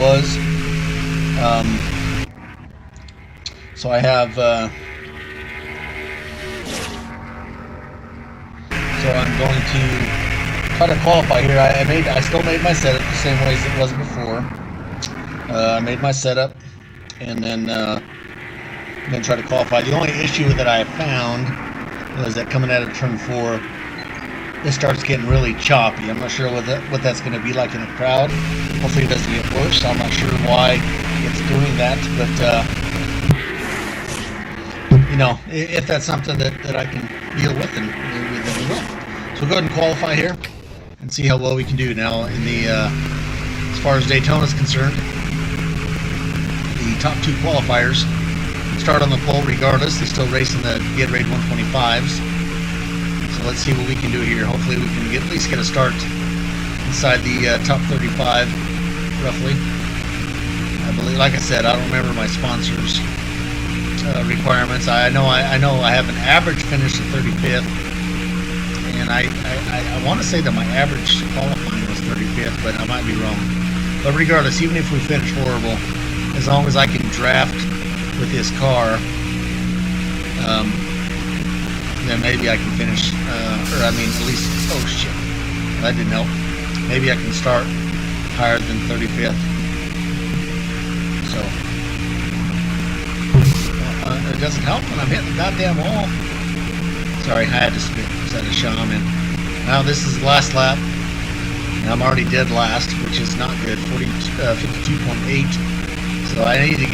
was. So I have, so I'm going to try to qualify here. I still made my setup the same way as it was before. I made my setup, and then I'm going to try to qualify. The only issue that I found was that coming out of turn 4, it starts getting really choppy. I'm not sure what that's going to be like in a crowd. Hopefully it doesn't get worse. I'm not sure why it's doing that, but you know, if that's something that I can deal with, then we will. So we'll go ahead and qualify here and see how well we can do. Now, in the as far as Daytona is concerned, the top 2 qualifiers start on the pole regardless. They're still racing the Gatorade 125s. So let's see what we can do here. Hopefully we can at least get a start inside the top 35, roughly. I believe, like I said, I don't remember my sponsors' requirements. I know I have an average finish of 35th, and I want to say that my average qualifying was 35th, but I might be wrong. But regardless, even if we finish horrible, as long as I can draft with this car, then maybe I can finish, or I mean at least, oh shit, that didn't help. Maybe I can start higher than 35th. So, it doesn't help when I'm hitting the goddamn wall. Sorry, I had to spit instead of shaman. Now this is the last lap, and I'm already dead last, which is not good. 52.8. So I need to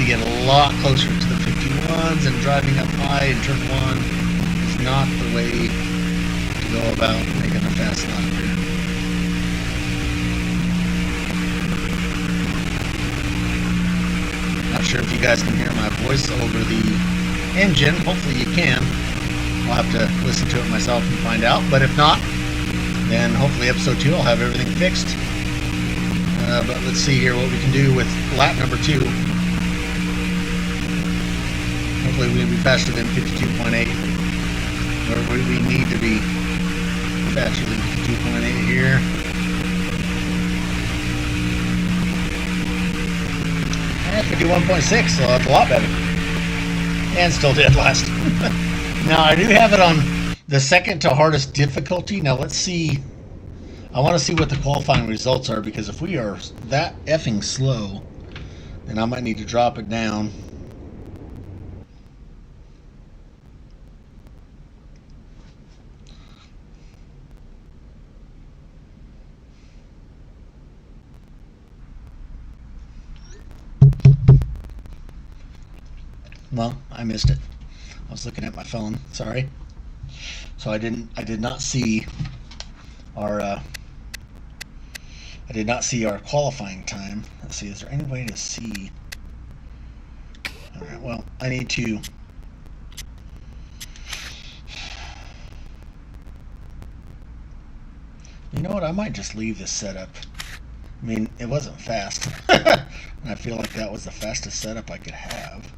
get a lot closer to the 51s, and driving up high in turn 1 is not the way to go about making a fast lap here. Not sure if you guys can hear my voice over the engine. Hopefully you can. I'll have to listen to it myself and find out. But if not, then hopefully episode 2 I'll have everything fixed. But let's see here what we can do with lap number 2. Hopefully we'll be faster than 52.8. Or we need to be faster than 52.8 here. 51.6, so that's a lot better. And still dead last. Now I do have it on the second to hardest difficulty. Now let's see. I want to see what the qualifying results are, because if we are that effing slow, then I might need to drop it down. Well, I missed it. I was looking at my phone. Sorry. So I did not see our I did not see our qualifying time. Let's see. Is there any way to see? All right. Well, I need to. You know what? I might just leave this setup. I mean, it wasn't fast. And I feel like that was the fastest setup I could have.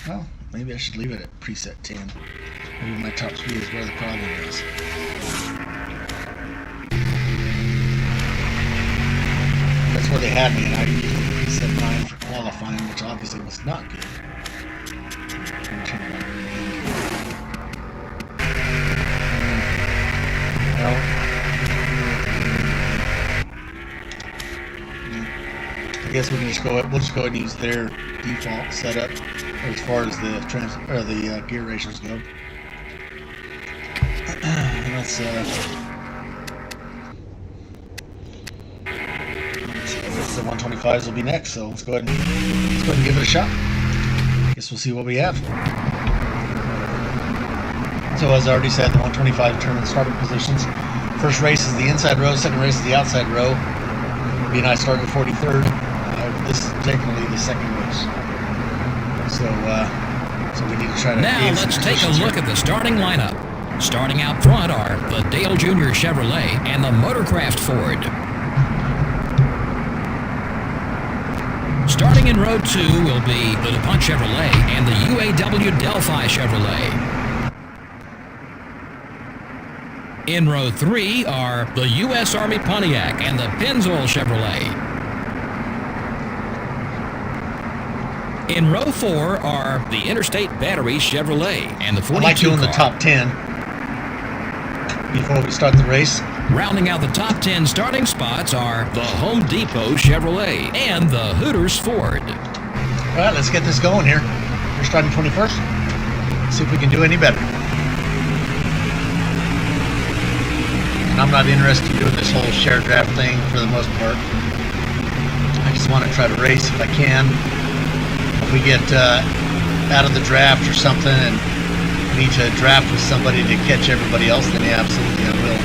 Well, maybe I should leave it at preset 10. Maybe my top speed is where the problem is. That's where they had me, and I used preset 9 for qualifying, which obviously was not good. I guess we can just go. We'll just go ahead and use their default setup as far as the gear ratios go. Let's the 125s will be next. So let's go ahead and give it a shot. Guess we'll see what we have. So as I already said, the 125 determines starting positions. First race is the inside row. Second race is the outside row. Me and I started 43rd. This is technically the second race. So we need to try to. Now let's take a look at the starting lineup. Starting out front are the Dale Jr. Chevrolet and the Motorcraft Ford. Starting in row 2 will be the DuPont Chevrolet and the UAW Delphi Chevrolet. In row 3 are the U.S. Army Pontiac and the Pennzoil Chevrolet. In row 4 are the Interstate Battery Chevrolet and the 42 I like doing car. the top 10 before we start the race. Rounding out the top 10 starting spots are the Home Depot Chevrolet and the Hooters Ford. All right, let's get this going here. We're starting 21st. See if we can do any better. And I'm not interested in doing this whole share draft thing for the most part. I just want to try to race if I can. If we get out of the draft or something and need to draft with somebody to catch everybody else, then yeah, absolutely I will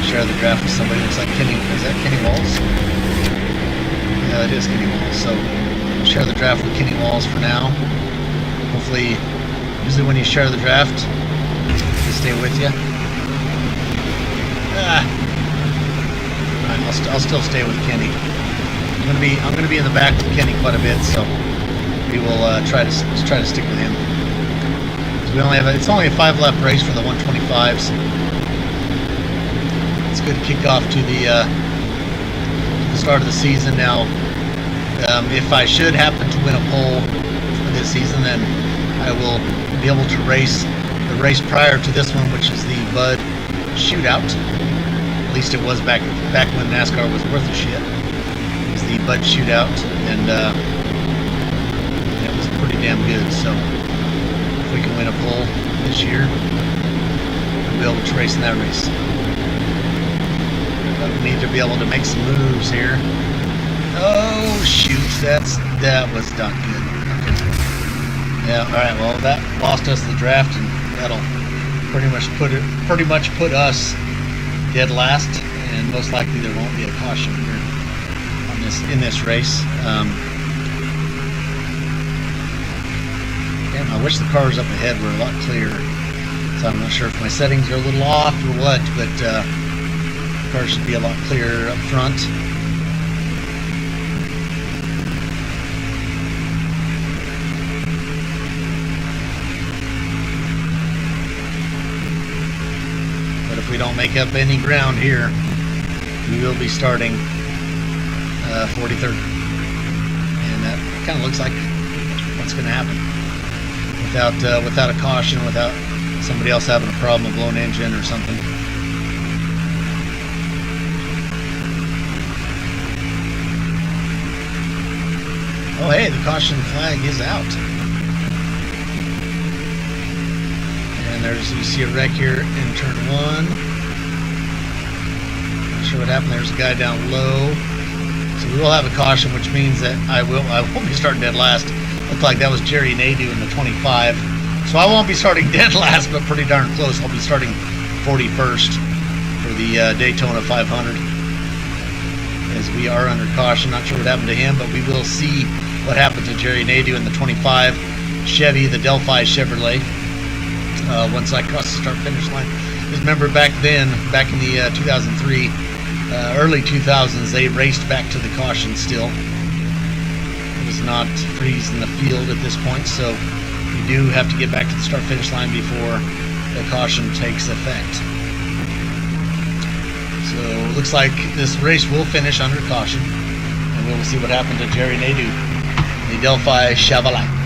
share the draft with somebody. Looks like Kenny. Is that Kenny Walls? Yeah, it is Kenny Walls. So I'll share the draft with Kenny Walls for now. Hopefully, usually when you share the draft, they stay with you. Alright, I'll still stay with Kenny. I'm gonna be in the back with Kenny quite a bit, so we will try to stick with him. We only have it's only a 5 lap race for the 125s. It's good to kick off to the start of the season. Now, if I should happen to win a pole for this season, then I will be able to race the race prior to this one, which is the Bud Shootout. At least it was back when NASCAR was worth a shit. It was the Bud Shootout, and it was pretty damn good. So if we can win a pole this year, we'll be able to race in that race. But we need to be able to make some moves here. Oh shoot, that was not good. Okay. Yeah, all right. Well, that lost us the draft, and that'll pretty much put us dead last, and most likely there won't be a caution here in this race. Damn, I wish the cars up ahead were a lot clearer. So I'm not sure if my settings are a little off or what, but the cars should be a lot clearer up front. But if we don't make up any ground here, we will be starting 43rd. And that kind of looks like what's going to happen. Without a caution, without somebody else having a problem, a blown engine or something. Oh hey, the caution flag is out. And you see a wreck here in turn 1. Not sure what happened. There's a guy down low. So we will have a caution, which means that I won't be starting dead last. Looked like that was Jerry Nadeau in the 25. So I won't be starting dead last, but pretty darn close. I'll be starting 41st for the Daytona 500. As we are under caution. Not sure what happened to him, but we will see what happened to Jerry Nadeau in the 25 Chevy, the Delphi Chevrolet. Once I cross the start-finish line. Just remember back then, back in the 2003, early 2000s, they raced back to the caution still. It was not freeze in the field at this point, so you do have to get back to the start-finish line before the caution takes effect. So it looks like this race will finish under caution, and we will see what happened to Jerry Nadeau, the Delphi Chevrolet.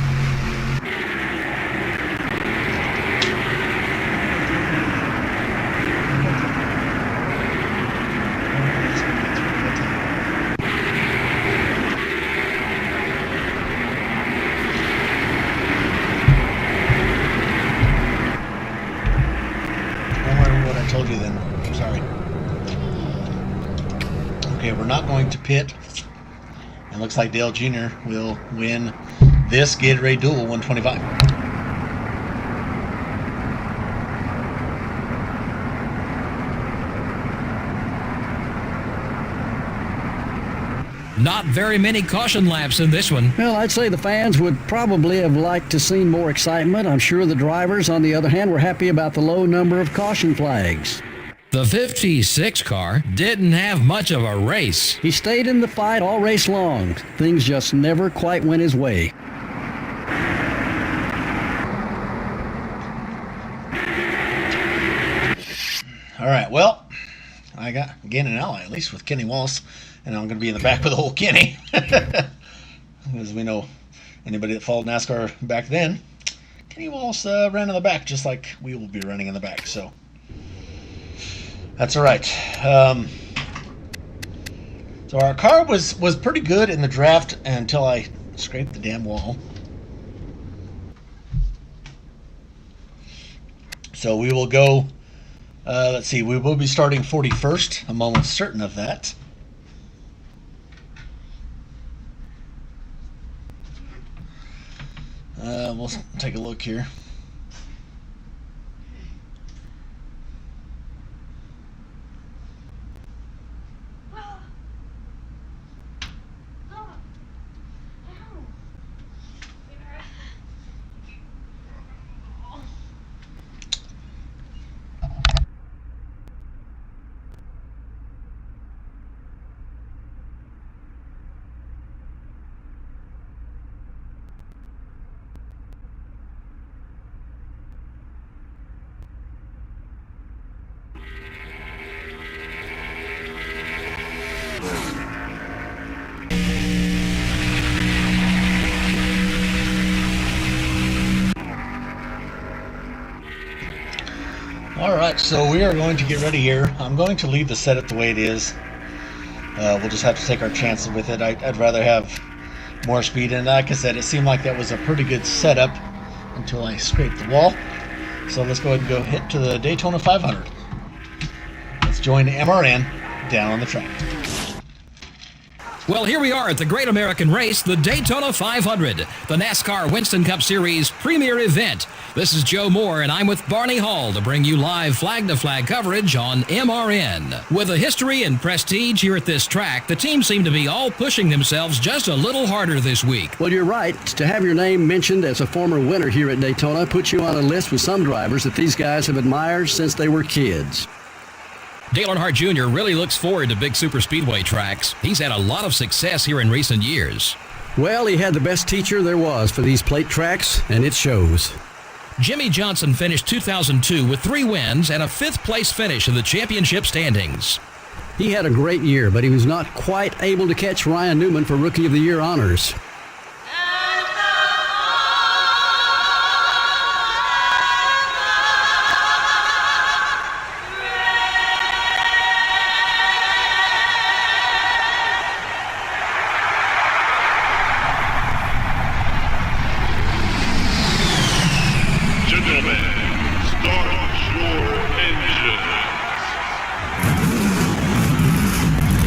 Told you then. I'm sorry. Okay, we're not going to pit. It looks like Dale Jr. will win this Gatorade Duel 125. Not very many caution laps in this one. Well, I'd say the fans would probably have liked to seen more excitement. I'm sure the drivers, on the other hand, were happy about the low number of caution flags. The 56 car didn't have much of a race. He stayed in the fight all race long. Things just never quite went his way. All All right, well, I got again an ally, at least with Kenny Wallace, and I'm going to be in the back with old Kenny. As we know, anybody that followed NASCAR back then, Kenny Wallace ran in the back just like we will be running in the back, so that's all right. So our car was pretty good in the draft until I scraped the damn wall. So we will go, let's see, we will be starting 41st. I'm almost certain of that. We'll take a look here. Alright, so we are going to get ready here. I'm going to leave the setup the way it is. We'll just have to take our chances with it. I'd rather have more speed, and like I said, it seemed like that was a pretty good setup until I scraped the wall. So let's go ahead and go hit to the Daytona 500. Let's join MRN down on the track. Well, here we are at the Great American Race, the Daytona 500, the NASCAR Winston Cup Series premier event. This is Joe Moore, and I'm with Barney Hall to bring you live flag-to-flag coverage on MRN. With a history and prestige here at this track, the teams seem to be all pushing themselves just a little harder this week. Well, you're right. To have your name mentioned as a former winner here at Daytona puts you on a list with some drivers that these guys have admired since they were kids. Dale Earnhardt Jr. really looks forward to big superspeedway tracks. He's had a lot of success here in recent years. Well, he had the best teacher there was for these plate tracks, and it shows. Jimmy Johnson finished 2002 with 3 wins and a 5th place finish in the championship standings. He had a great year, but he was not quite able to catch Ryan Newman for Rookie of the Year honors.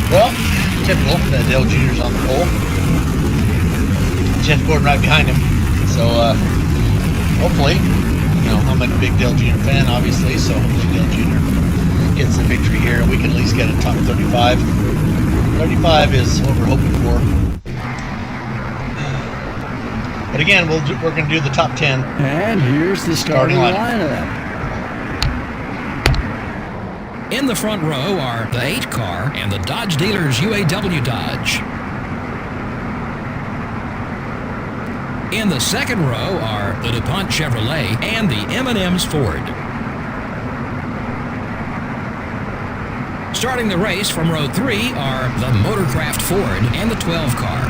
Well, typical that Dale Jr.'s on the pole. Jeff Gordon right behind him. So hopefully, you know, I'm a big Dale Jr. fan, obviously, so hopefully Dale Jr. gets the victory here and we can at least get a top 35. 35 is what we're hoping for. But again, we're going to do the top 10. And here's the starting lineup. In the front row are the 8 car and the Dodge dealers UAW Dodge. In the second row are the DuPont Chevrolet and the M&M's Ford. Starting the race from row 3 are the Motorcraft Ford and the 12 car.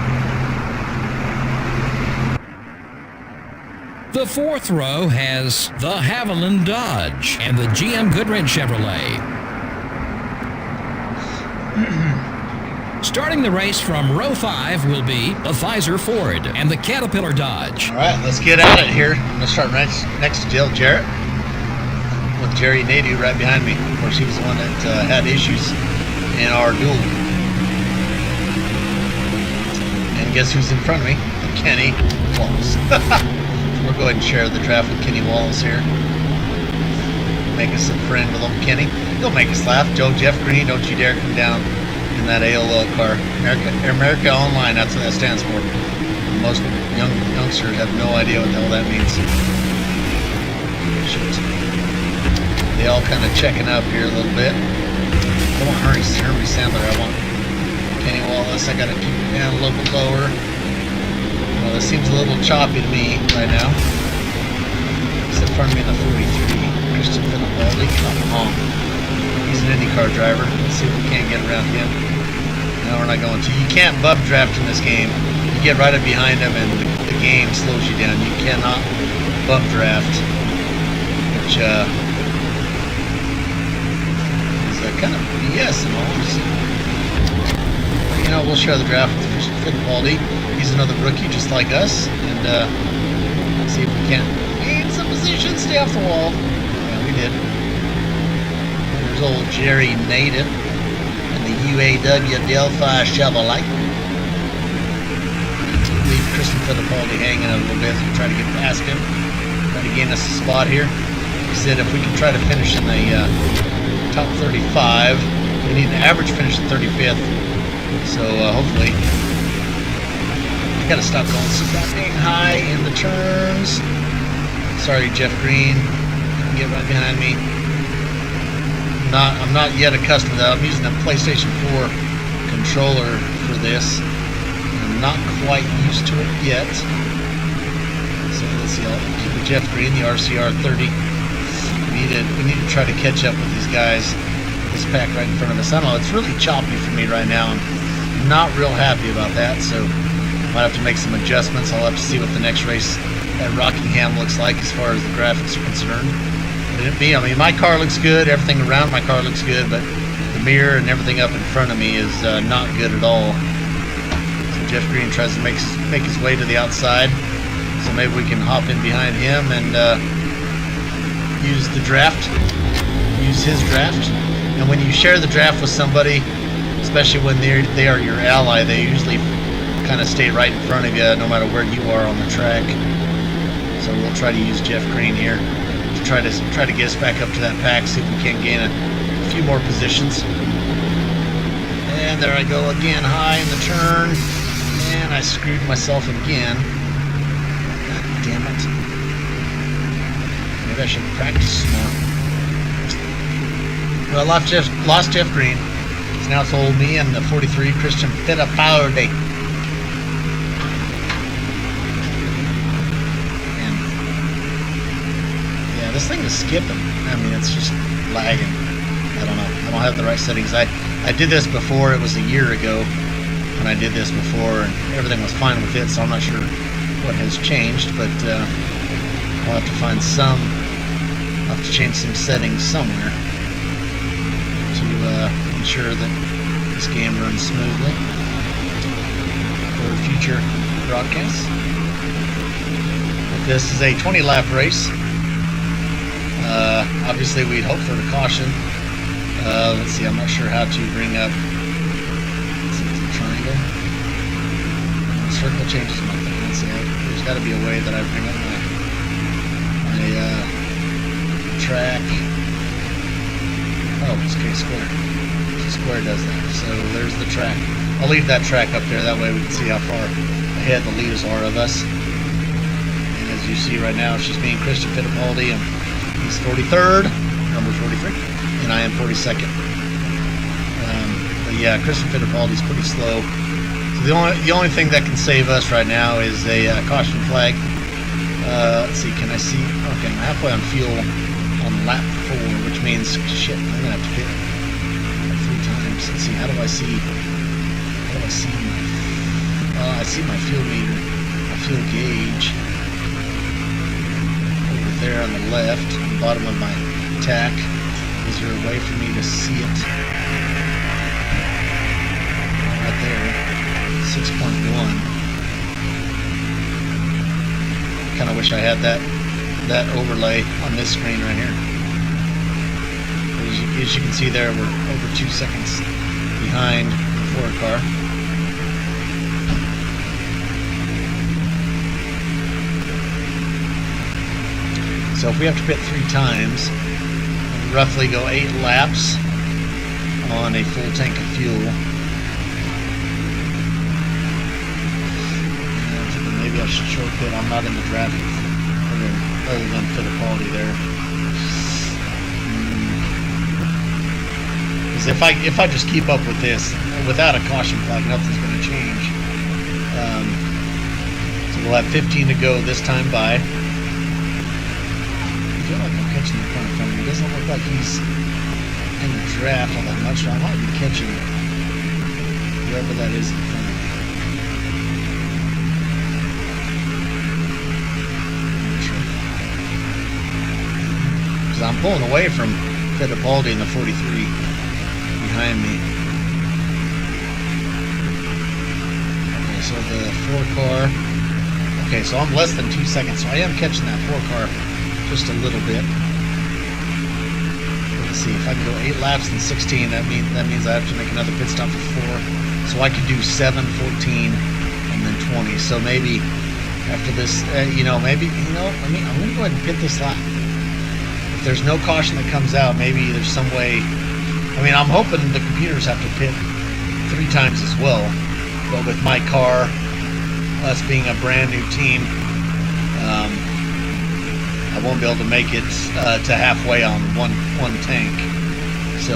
The fourth row has the Haviland Dodge and the GM Goodwrench Chevrolet. Starting the race from row 5 will be the Pfizer Ford and the Caterpillar Dodge. All right, let's get at it here. I'm going to start next to Dale Jarrett with Jerry Nadu right behind me. Of course, he was the one that had issues in our duel. And guess who's in front of me? Kenny Wallace. We'll go ahead and share the draft with Kenny Wallace here. Make us a friend with little Kenny. He'll make us laugh. Joe Jeff Green, don't you dare come down in that AOL car. America Online, that's what that stands for. Most youngsters have no idea what the hell that means. Shoot. They all kind of checking up here a little bit. I want Herbie Sandler. I want Kenny Wallace. I got to keep it down a little bit lower. Well, this seems a little choppy to me right now. He's in front of me in the 43. Christian Fittipaldi, come on. He's an IndyCar driver. Let's see if we can't get around him. No, we're not going to. You can't bump draft in this game. You get right up behind him and the game slows you down. You cannot bump draft, which is kind of BS in all honesty. You know, we'll share the draft with Christian Fittipaldi. He's another rookie just like us, and see if we can't gain some position, stay off the wall. Yeah, we did. There's old Jerry Native and the UAW Delphi Chevrolet. Leave Christian Fittipaldi hanging a little bit and try to get past him. Try to gain us a spot here. He said if we can try to finish in the top 35, we need an average finish at 35th. So hopefully, I gotta stop going so goddamn high in the turns. Sorry, Jeff Green, get right behind me. I'm not yet accustomed to that. I'm using a PlayStation 4 controller for this. I'm not quite used to it yet. So let's see. I'll keep with Jeff Green, the RCR 30. We need to try to catch up with these guys. This pack right in front of us. I don't know. It's really choppy for me right now. I'm not real happy about that. So I might have to make some adjustments. I'll have to see what the next race at Rockingham looks like as far as the graphics are concerned. I mean, my car looks good. Everything around my car looks good, but the mirror and everything up in front of me is not good at all. So Jeff Green tries to make his way to the outside. So maybe we can hop in behind him and use the draft. Use his draft. And when you share the draft with somebody, especially when they are your ally, they usually kind of stay right in front of you no matter where you are on the track. So we'll try to use Jeff Green here to try to get us back up to that pack, see if we can't gain a few more positions. And there I go again, high in the turn, and I screwed myself again. God damn it! Maybe I should practice more. Well, I lost Jeff Green. He's now told me and the 43 Christian Fittipaldi. This thing is skipping. I mean, it's just lagging. I don't know. I don't have the right settings. I did this before. It was a year ago when I did this before, and everything was fine with it, so I'm not sure what has changed, but I'll have to find some. I'll have to change some settings somewhere to ensure that this game runs smoothly for future broadcasts. If this is a 20-lap race, obviously we'd hope for the caution. Let's see, I'm not sure how to bring up the triangle. The circle changes my thing. Let's see, there's got to be a way that I bring up my track. Oh, it's K-square. Square does that. So there's the track. I'll leave that track up there, that way we can see how far ahead the leaders are of us. And as you see right now, it's just me and Christian Fittipaldi, and he's 43rd, number 43, and I am 42nd. But yeah, Christian Fittipaldi's pretty slow. So the only thing that can save us right now is a caution flag. Let's see, can I see? Okay, I'm halfway on fuel on lap 4, which means, shit, I'm gonna have to pit 3 times. Let's see, how do I see? I see my fuel meter, my fuel gauge. There on the left, on the bottom of my tack. Is there a way for me to see it? Right there, 6.1. Kind of wish I had that overlay on this screen right here. As you can see there, we're over 2 seconds behind the Ford car. So if we have to pit 3 times, roughly go 8 laps on a full tank of fuel. And maybe I should short pit. I'm not in the draft other than Fittipaldi there. Because if I just keep up with this without a caution flag, nothing's going to change. So we'll have 15 to go this time by. I feel like I'm catching the front of him. It doesn't look like he's in the draft all that much, so I might be catching whoever that is in front of me. Because I'm pulling away from Fittipaldi in the 43 behind me. Okay, so the 4 car. Okay, so I'm less than 2 seconds, so I am catching that 4 car just a little bit. Let's see, if I can go 8 laps in 16, that means I have to make another pit stop for 4. So I could do 7, 14, and then 20. So maybe after this, I'm going to go ahead and pit this lap. If there's no caution that comes out, maybe there's some way. I mean, I'm hoping the computers have to pit 3 times as well. But with my car, us being a brand new team, I won't be able to make it to halfway on one tank. So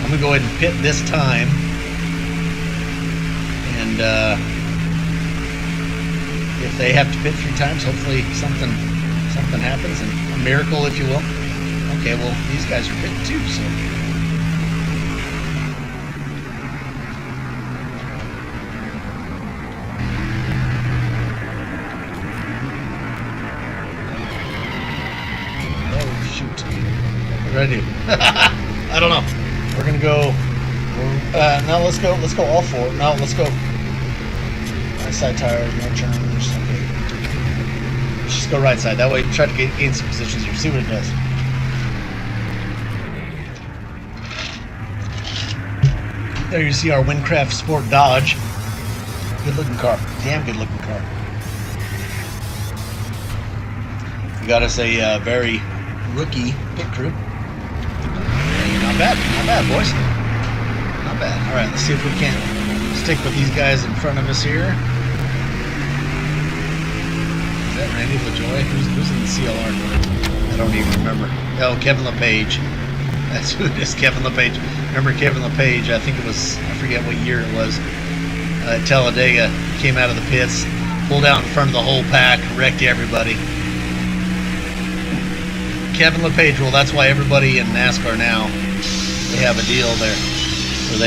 I'm gonna go ahead and pit this time, and if they have to pit 3 times, hopefully something happens, and a miracle, if you will. Okay, well, these guys are pitting too, so. Ready? I don't know. We're gonna go. No, let's go all 4. No, let's go. Right side tire, no turns. Okay. Let's just go right side. That way, try to gain some positions here. See what it does. There you see our Windcraft Sport Dodge. Good looking car. Damn good looking car. We got us a very rookie pit crew. Not bad, boys. Not bad. All right, let's see if we can stick with these guys in front of us here. Is that Randy LaJoy? Who's in the CLR? I don't even remember. Oh, Kevin LePage. That's who it is, Kevin LePage. Remember Kevin LePage? I think it was, I forget what year it was. At Talladega, came out of the pits, pulled out in front of the whole pack, wrecked everybody. Kevin LePage, well, that's why everybody in NASCAR now, they have a deal there where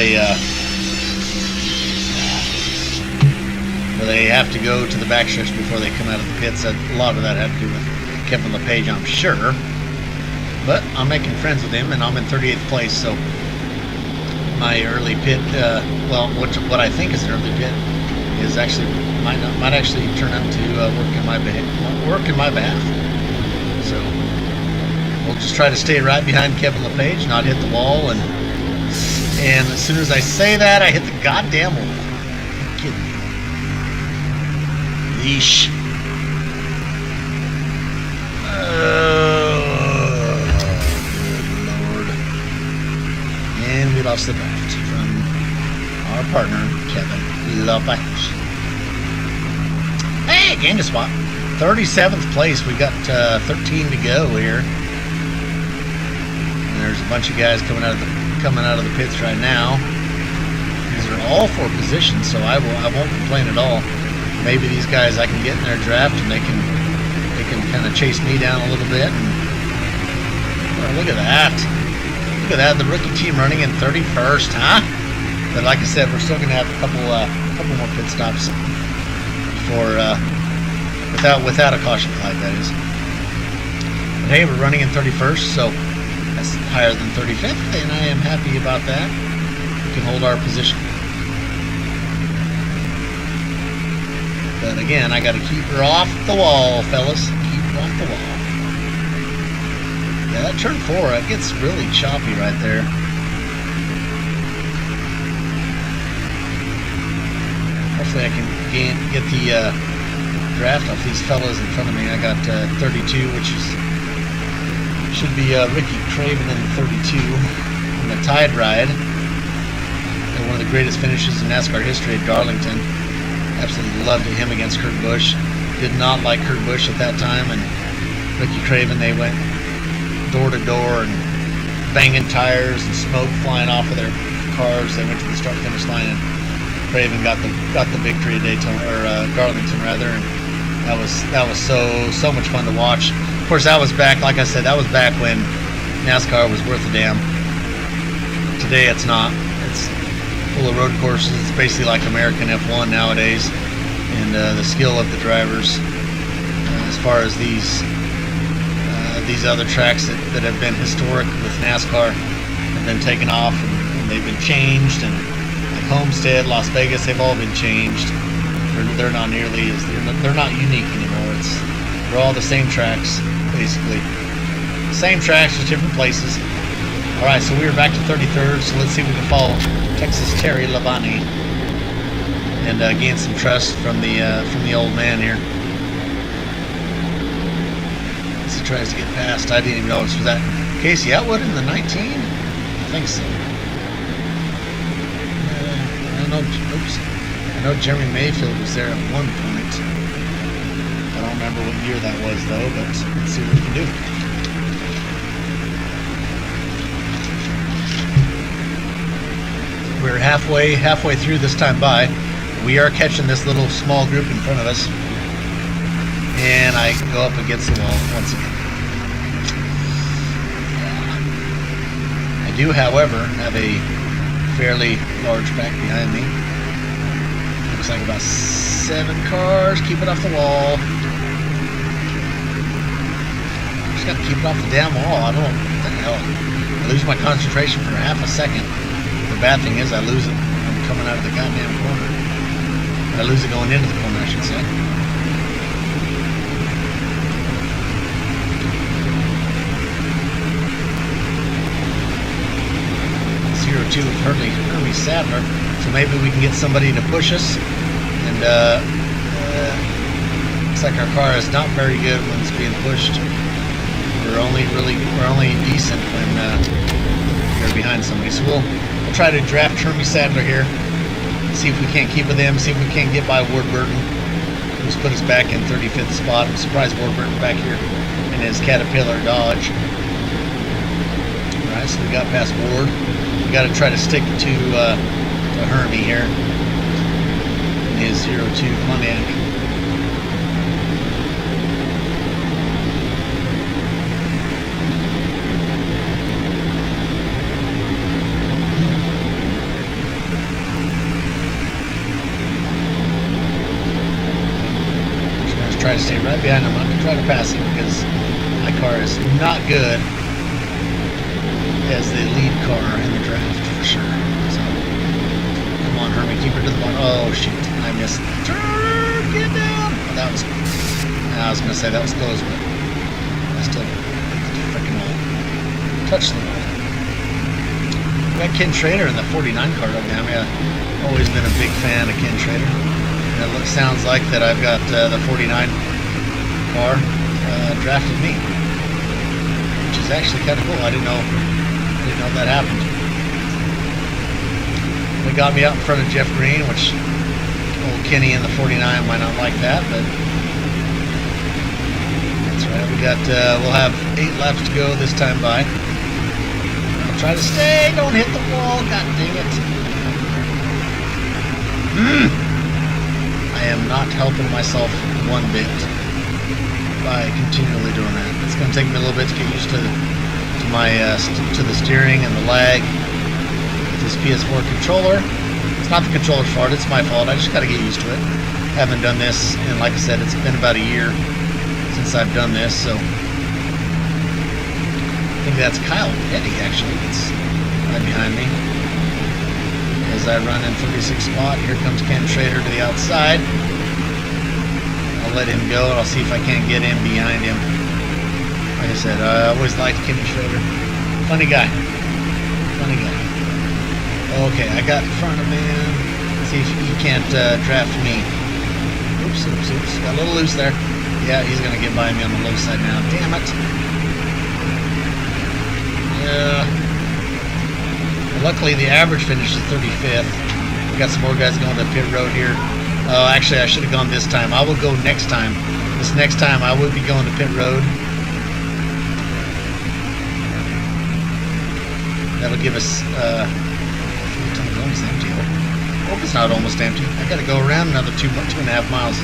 they have to go to the backstretch before they come out of the pits. A lot of that had to do with Kevin LePage, I'm sure. But I'm making friends with him, and I'm in 38th place, so my early pit, what I think is an early pit, is actually might actually turn out to work in my behalf. So we'll just try to stay right behind Kevin LePage, not hit the wall, and as soon as I say that, I hit the goddamn wall. Are you kidding me? Yeesh. Oh, good Lord. And we lost the draft from our partner, Kevin LePage. Hey, gained a spot. 37th place. We got 13 to go here. There's a bunch of guys coming out of the pits right now. These are all for positions, so I won't complain at all. Maybe these guys I can get in their draft and they can kind of chase me down a little bit. And, oh, look at that! Look at that! The rookie team running in 31st, huh? But like I said, we're still going to have a couple more pit stops for without a caution flag, that is. But hey, we're running in 31st, so that's higher than 35th, and I am happy about that. We can hold our position. But again, I got to keep her off the wall, fellas. Keep her off the wall. Yeah, that turn 4, it gets really choppy right there. Hopefully I can get the draft off these fellas in front of me. I got 32, which should be Ricky Craven in the 32 in the Tide Ride. And one of the greatest finishes in NASCAR history at Darlington. Absolutely loved him against Kurt Busch. Did not like Kurt Busch at that time, and Ricky Craven, they went door to door and banging tires and smoke flying off of their cars. They went to the start-finish line, and Craven got the victory at Daytona, or Darlington rather, and that was so much fun to watch. Of course, that was back, like I said, that was back when NASCAR was worth a damn. today it's not. It's full of road courses. It's basically like American F1 nowadays, and the skill of the drivers as far as these other tracks that have been historic with NASCAR have been taken off and they've been changed, and like Homestead, Las Vegas, they've all been changed. They're not nearly as they're not unique anymore. They're all the same tracks basically, same tracks, just different places. All right, so we are back to 33rd. So let's see if we can follow Texas Terry Labonte and gain some trust from the old man here. As he tries to get past, I didn't even know this was that Casey Atwood in the 19. I think so. I don't know. Oops. I know Jeremy Mayfield was there at one point. I don't remember what year that was though. But let's see what we can do. We're halfway through this time by. We are catching this little small group in front of us, and I go up against the wall once again. I do, however, have a fairly large pack behind me. Looks like about 7 cars. Keep it off the wall. Just got to keep it off the damn wall. I don't know what the hell. I lose my concentration for half a second. The bad thing is I lose it when I'm coming out of the goddamn corner. I lose it going into the corner, I should say. 0-2 with Hermie Sadler. So maybe we can get somebody to push us. And looks like our car is not very good when it's being pushed. We're only decent when they're behind somebody. So we'll try to draft Hermie Sadler here. See if we can't keep with him. See if we can't get by Warburton, who's put us back in 35th spot. I'm surprised Warburton back here in his Caterpillar Dodge. All right, so we got past Ward. We got to try to stick to Hermie here in his 02 Pontiac. Try to stay right behind him. I'm going to try to pass him because my car is not good as the lead car in the draft for sure. So come on, Hermie, keep her to the bottom. Oh shoot, I missed. Turn, get down. Oh, that was. I was going to say that was close, but I still freaking wall. Touch the wall. We got Ken Schrader in the 49 car right now. I've always been a big fan of Ken Schrader. And it sounds like that I've got the 49 car drafted me, which is actually kind of cool. I didn't know that happened. They got me out in front of Jeff Green, which old Kenny in the 49 might not like that, but that's right. We got we'll have 8 laps to go this time by. I'll try to stay. Don't hit the wall. God dang it. I am not helping myself one bit by continually doing that. It's going to take me a little bit to get used to my to the steering and the lag with this PS4 controller. It's not the controller's fault, it's my fault. I just got to get used to it. Haven't done this, and like I said, it's been about a year since I've done this, so I think that's Kyle Petty actually. It's right behind me. As I run in 36 spot, here comes Ken Schrader to the outside. I'll let him go, and I'll see if I can't get in behind him. Like I said, I always liked Ken Schrader. Funny guy. Funny guy. Okay, I got in front of him. See if he can't draft me. Oops. Got a little loose there. Yeah, he's going to get by me on the low side now. Damn it. Yeah. Luckily, the average finish is 35th. We got some more guys going to pit road here. Oh, actually, I should have gone this time. I will go next time. This next time, I will be going to pit road. That'll give us. Almost empty. Hope it's not almost empty. I got to go around another 2.5 miles,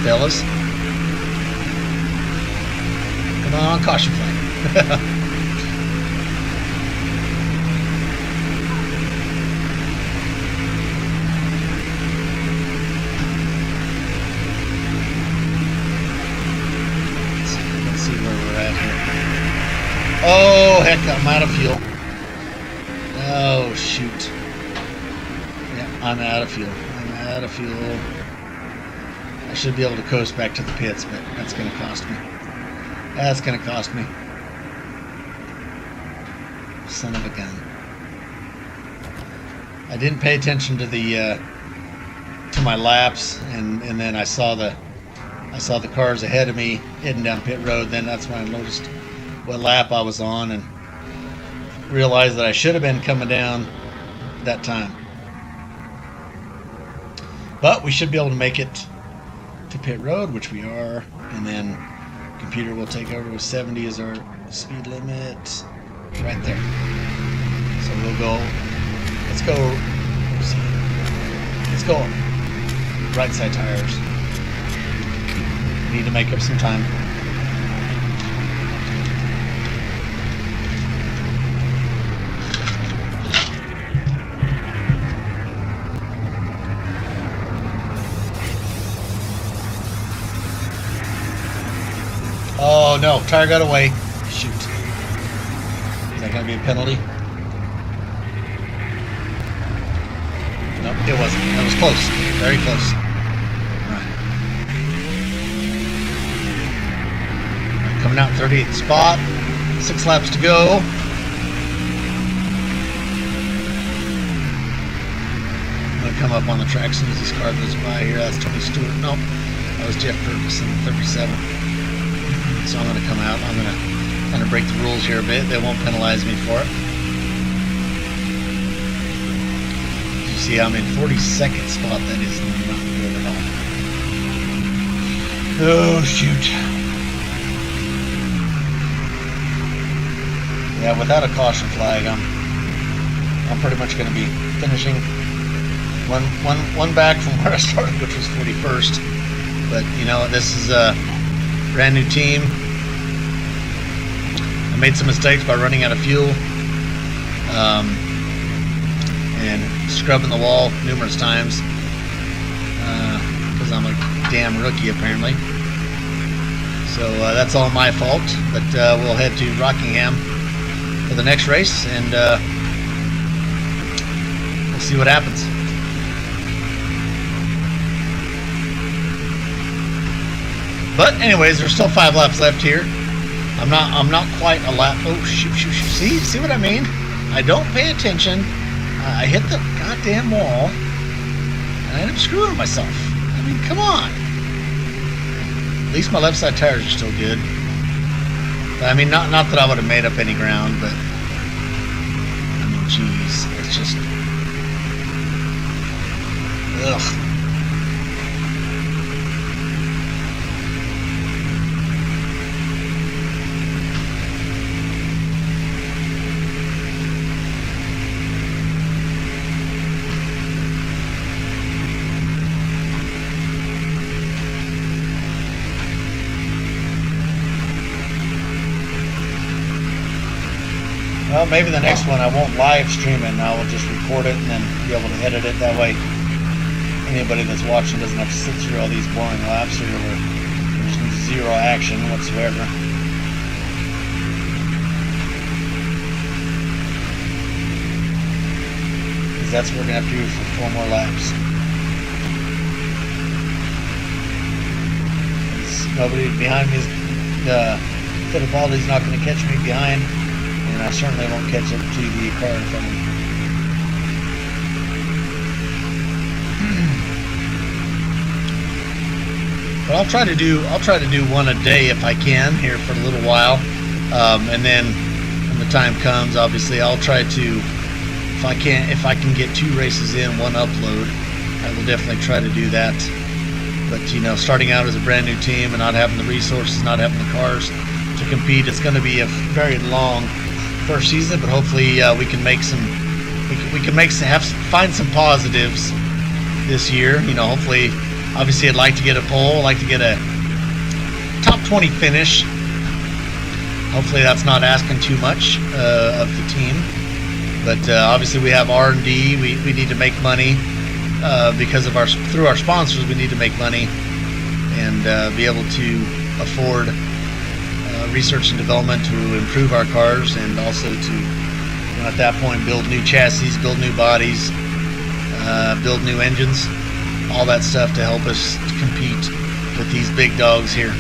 fellas. Come on, caution flag. heck, I'm out of fuel. Oh, shoot. Yeah, I'm out of fuel. I'm out of fuel. I should be able to coast back to the pits, but that's going to cost me. That's going to cost me. Son of a gun. I didn't pay attention to the to my laps, and then I saw the cars ahead of me heading down pit road. Then that's when I noticed what lap I was on and realized that I should have been coming down that time. But we should be able to make it to pit road, which we are, and then computer will take over with 70 as our speed limit right there. So we'll go, let's go right side tires. We need to make up some time. Oh no, tire got away. Shoot. Is that going to be a penalty? Nope, it wasn't. That was close. Very close. Alright. Coming out 38th spot. 6 laps to go. I'm going to come up on the track as soon as this car goes by here. That's Tony Stewart. Nope. That was Jeff Ferguson, 37. So I'm going to come out. I'm going to kind of break the rules here a bit. They won't penalize me for it. You see, I'm in 42nd spot. That is not good at all. Oh, shoot. Yeah, without a caution flag, I'm pretty much going to be finishing one back from where I started, which was 41st. But, you know, this is a brand new team. I made some mistakes by running out of fuel and scrubbing the wall numerous times because I'm a damn rookie apparently. So that's all my fault. But we'll head to Rockingham for the next race, and we'll see what happens. But anyways, there's still 5 laps left here. I'm not quite a lap. Oh shoot! See what I mean? I don't pay attention. I hit the goddamn wall, and I end up screwing myself. I mean, come on. At least my left side tires are still good. But, I mean, not that I would have made up any ground, but I mean, geez, it's just ugh. Well, maybe the next one I won't live stream it, and I will just record it and then be able to edit it. That way anybody that's watching doesn't have to sit through all these boring laps here where there's zero action whatsoever. Because that's what we're going to have to do for 4 more laps. Nobody behind me is, Fittipaldi's not going to catch me behind. And I certainly won't catch up to the car in front of me. But I'll try to do one a day if I can here for a little while, and then when the time comes, obviously I'll try to, if I can get 2 races in, 1 upload, I will definitely try to do that. But you know, starting out as a brand new team and not having the resources, not having the cars to compete, it's going to be a very long first season, but hopefully we can make some, find some positives this year. You know, hopefully, obviously I'd like to get a pole, I'd like to get a top 20 finish. Hopefully that's not asking too much of the team. But obviously we have R&D, we need to make money because of through our sponsors, we need to make money and be able to afford research and development to improve our cars, and also to, at that point, build new chassis, build new bodies, build new engines, all that stuff to help us compete with these big dogs here.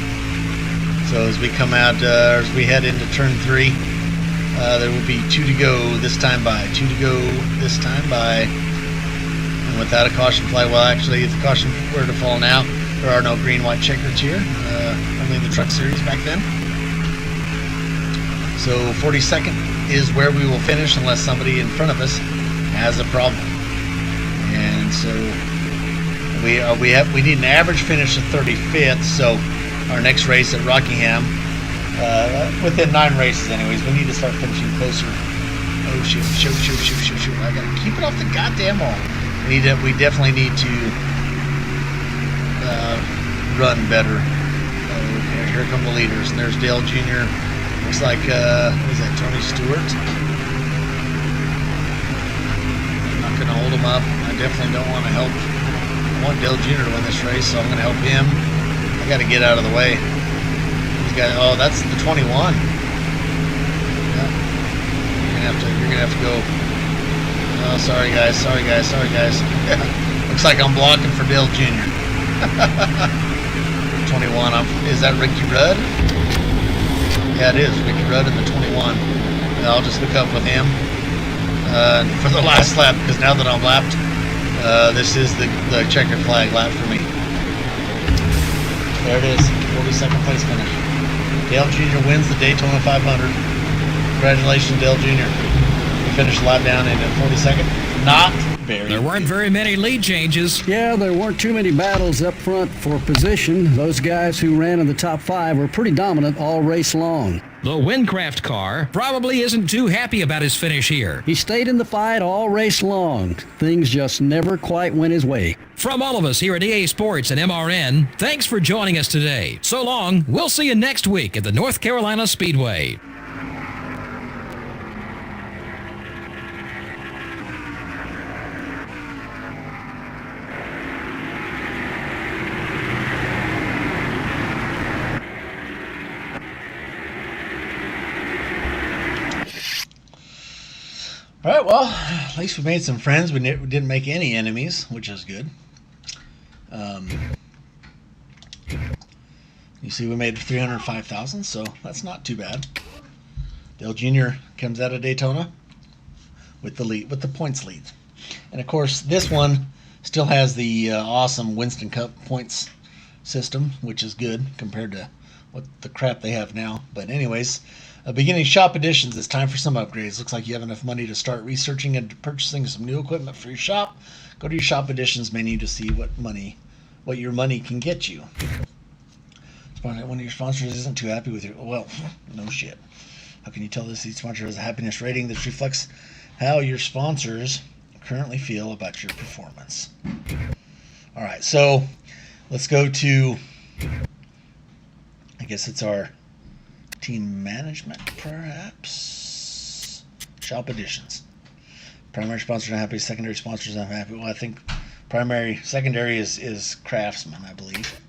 So as we come out, as we head into turn 3, there will be 2 to go this time by. 2 to go this time by. And without a caution flag, well, actually, if the caution were to fall now, there are no green-white checkers here, only in the Truck Series back then. So 42nd is where we will finish unless somebody in front of us has a problem. And so we need an average finish of 35th. So our next race at Rockingham, within 9 races anyways, we need to start finishing closer. Oh shoot! I gotta keep it off the goddamn wall. We definitely need to run better. Here come the leaders, and there's Dale Jr. Looks like what is that, Tony Stewart? I'm not gonna hold him up. I definitely don't want to help. I want Dale Jr. to win this race, so I'm gonna help him. I gotta get out of the way. Oh, that's the 21. Yeah. You're gonna have to go. Oh, sorry guys. Looks like I'm blocking for Dale Jr. 21. Is that Ricky Rudd? Yeah, it is Ricky Rudd in the 21. And I'll just hook up with him for the last lap, because now that I'm lapped, this is the checkered flag lap for me. There it is, 42nd place finish. Dale Jr. wins the Daytona 500. Congratulations, Dale Jr. We finished the lap down in 42nd. Not very. There weren't very many lead changes. Yeah, there weren't too many battles up front for position. Those guys who ran in the top 5 were pretty dominant all race long. The Windcraft car probably isn't too happy about his finish here. He stayed in the fight all race long. Things just never quite went his way. From all of us here at EA Sports and MRN, thanks for joining us today. So long. We'll see you next week at the North Carolina Speedway. All right, well, at least we made some friends. We didn't make any enemies, which is good. You see, we made 305,000, so that's not too bad. Dale Jr. comes out of Daytona with the lead, with the points lead, and of course, this one still has the awesome Winston Cup points system, which is good compared to what the crap they have now. But anyways. Beginning shop additions, it's time for some upgrades. Looks like you have enough money to start researching and purchasing some new equipment for your shop. Go to your shop additions menu to see what your money can get you. One of your sponsors isn't too happy with you. Well, no shit. How can you tell this sponsor has a happiness rating that reflects how your sponsors currently feel about your performance? All right, so let's go to, I guess it's our team management, perhaps. Shop additions. Primary sponsors not happy. Secondary sponsors not happy. Well, I think secondary is Craftsman, I believe.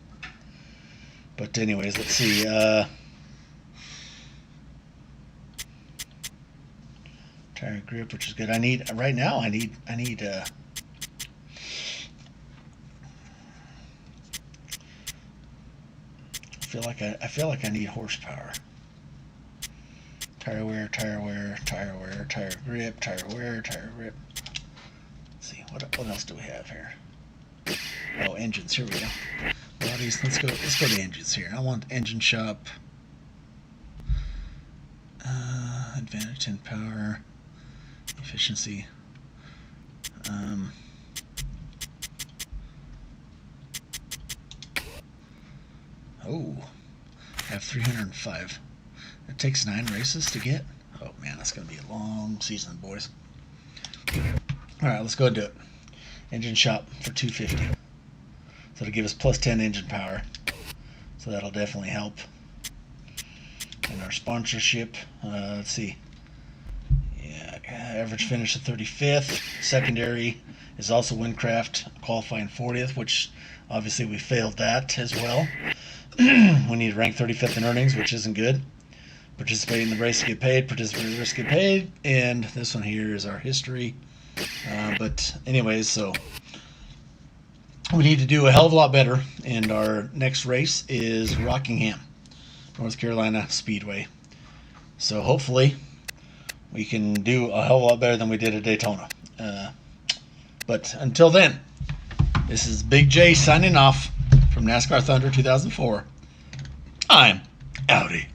But anyways, let's see. Tire grip, which is good. I need right now. I need. I feel like I need horsepower. Tire wear, tire grip, tire wear, tire grip. Let's see, what else do we have here? Oh, engines, here we go. Bodies, let's go to engines here. I want engine shop. Advantage in power, efficiency. Oh, I have 305. It takes 9 races to get. Oh man, that's going to be a long season, boys. All right, let's go and do it. Engine shop for 250. So it'll give us plus 10 engine power. So that'll definitely help. And our sponsorship, let's see. Yeah, average finish at 35th. Secondary is also Windcraft, qualifying 40th, which obviously we failed that as well. We need to rank 35th in earnings, which isn't good. Participate in the race to get paid, participate in the race to get paid, and this one here is our history. But anyways, so we need to do a hell of a lot better, and our next race is Rockingham, North Carolina Speedway. So hopefully we can do a hell of a lot better than we did at Daytona. But until then, this is Big J signing off from NASCAR Thunder 2004. I'm outie.